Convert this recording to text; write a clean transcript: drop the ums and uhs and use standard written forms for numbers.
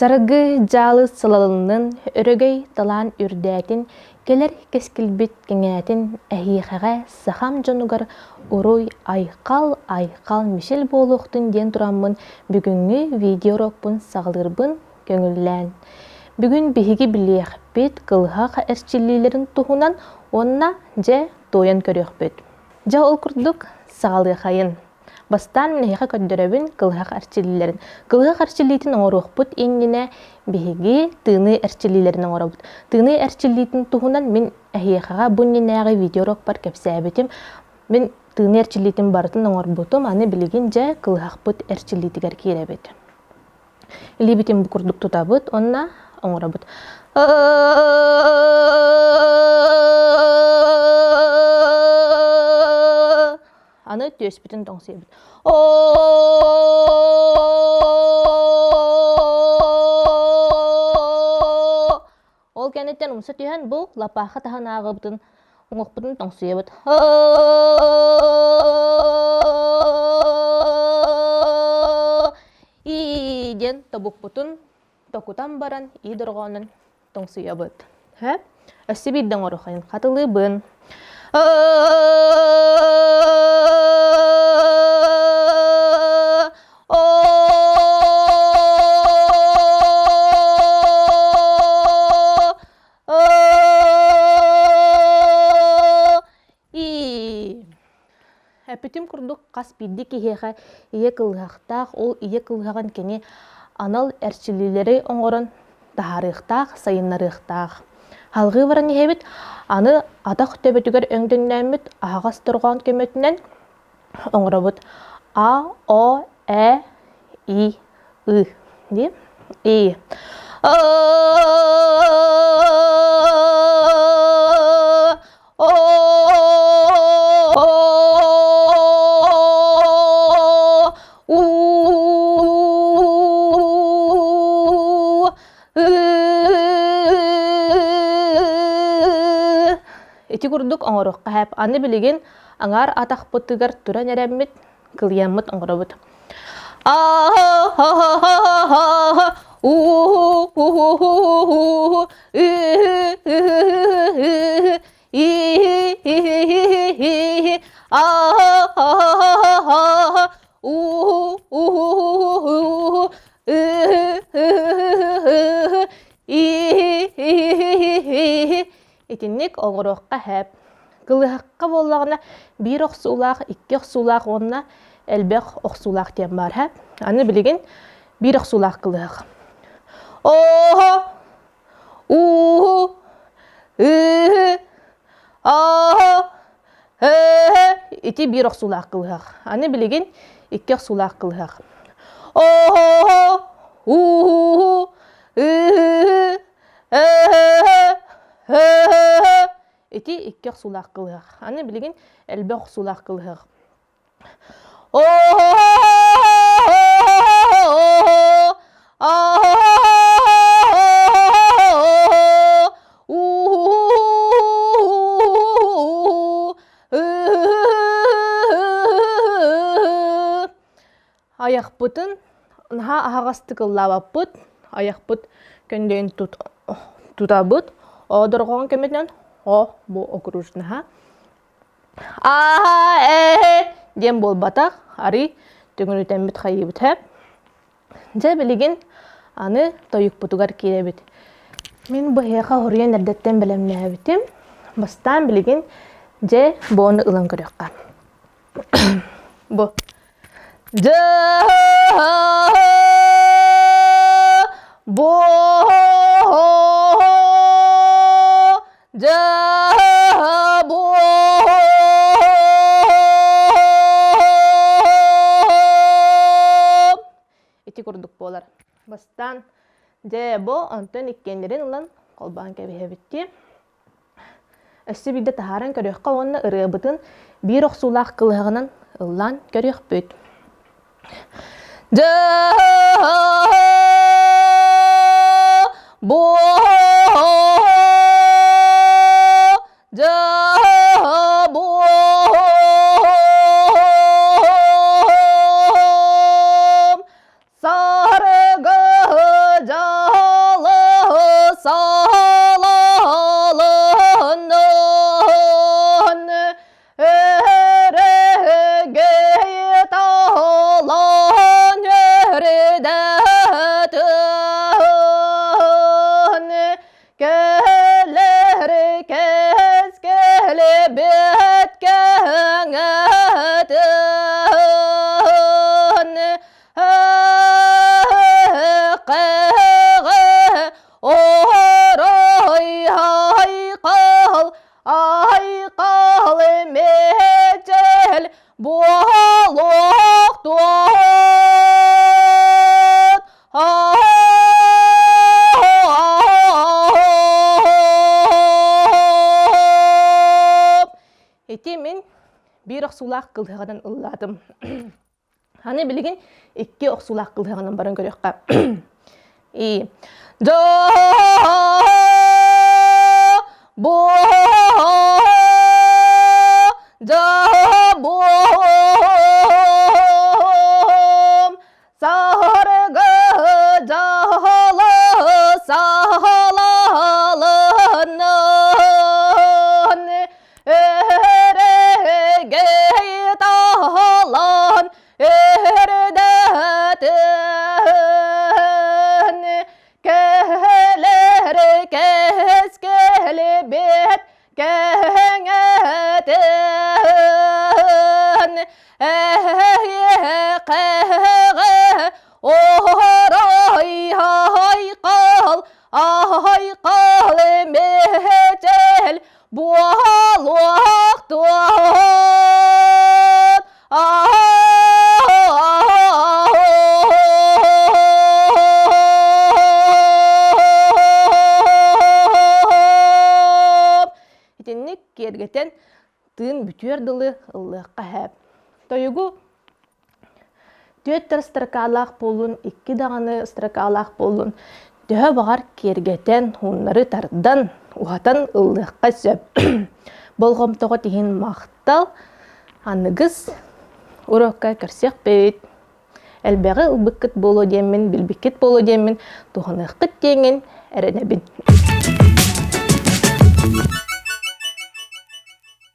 Sarıgı jalı sılalının örögey talan ürdätin keler keskilbit kengätin ähiğäge saham jonugar uruy ayqal mişel boluqtun den turamın бүгүнгү видеорокпун сагылырбын көңүллән. Бүгүн бихиги билиэхпит кылхак эрчиллилерин тухунан онна же тоян көрөкпүт. Жа ол курдук сагалыхайын. Бастан менеха көндөрөбүн кылхак эрчиллилерин. Кылхак эрчиллитин оңорухпут эннине бихиги тыны эрчиллилерин оңоробут. Тыны эрчиллитин тухунан мен эхиэхага буннинеги видеорок бар кепсәбитим. Мен тыны эрчиллитин бартын оңорбутум, аны билигин же кылхакпыт эрчиллитигер киеребит. Илибитим бу курдук тутабыт, онна оңоробут. Аны төспүтүн тоңсуйбут. Ол кенеттен умса түйен бұл лапаха тахан ағыбытын оңоқпытын тоңсуйбут. Иден табукпутун токутан баран идырғанын тоңсуйбут. Өссі биддің орухайын қатылыбын. Әпітім күрдік қас бидді кехеға ие кылғақтақ, ол ие кылғаған кене анал әрчілілері оңырын тахарықтақ, сайынларықтақ. Халғы баран ехебет, аны атақ төбетігер өңденнәмет ағас тұрған көметінен оңырабыт. А, О, Ә, И, И. Де? И. Ити курдук оңоруққа хэп. Аны билигин аңар атақ бұттығар түран әрәммет кылияммыт оңорабыт. Итинник оғыроққа хэп. Кылыхаққа боллағына бір оқсулақ, ikki оқсулақ, онына әлбәқ оқсулақ дем бар хэп. Аны білеген бір оқсулақ кылыхақ. Оho, уху, ихи, ахо, хе-хе. Ити бір оқсулақ кылыхақ. Аны білеген ikki оқсулақ кылыхақ. Оho, уху, ихи, хе-хе. Ити ikki оқсулақ кылыхақ. Аны білеген әлбе оқсулақ кылыхақ. Аяқ бұтын ағасты кыллабап бұт. Аяқ бұт көнден тұтабыт. Одырған көмеден бұл окружны. Дем бол батақ, ари түңірітен біт қайы біт әп. Жа білеген аны Тойук бұтығар кейе біт. Мен бұл хеқа хорген әрдеттен білемне әбітім. Бастан білеген жа бұны ұлан көрекқа. Бұ. Жа бұ курдук болар. Бастан же бо антон иккендерин улан колбан кебе битти. Өссө бидде тахаран көрөккө онна ырыбытын бир оксулак кылыгынан улан көрөкпөт. Же бо Sarıgı оқсулақ қылғадан ылладым. Ханы білген 2 оқсулақ қылғадан барын көрекқа. Кергетен тын бүтүердылы ыллыққа хэп. Тойугу төттер строкалақ болун, 2 дағаны строкалақ болун. Төхі бағар кергетен онлары тардан уатан ыллыққа сөп. Болғымтығы тейін мақтал, анығыз урокка кірсек бейт. Әлбәғі ұлбыққыт болу демін, білбіккет болу демін, туғаныққыт теңін әрінәбін.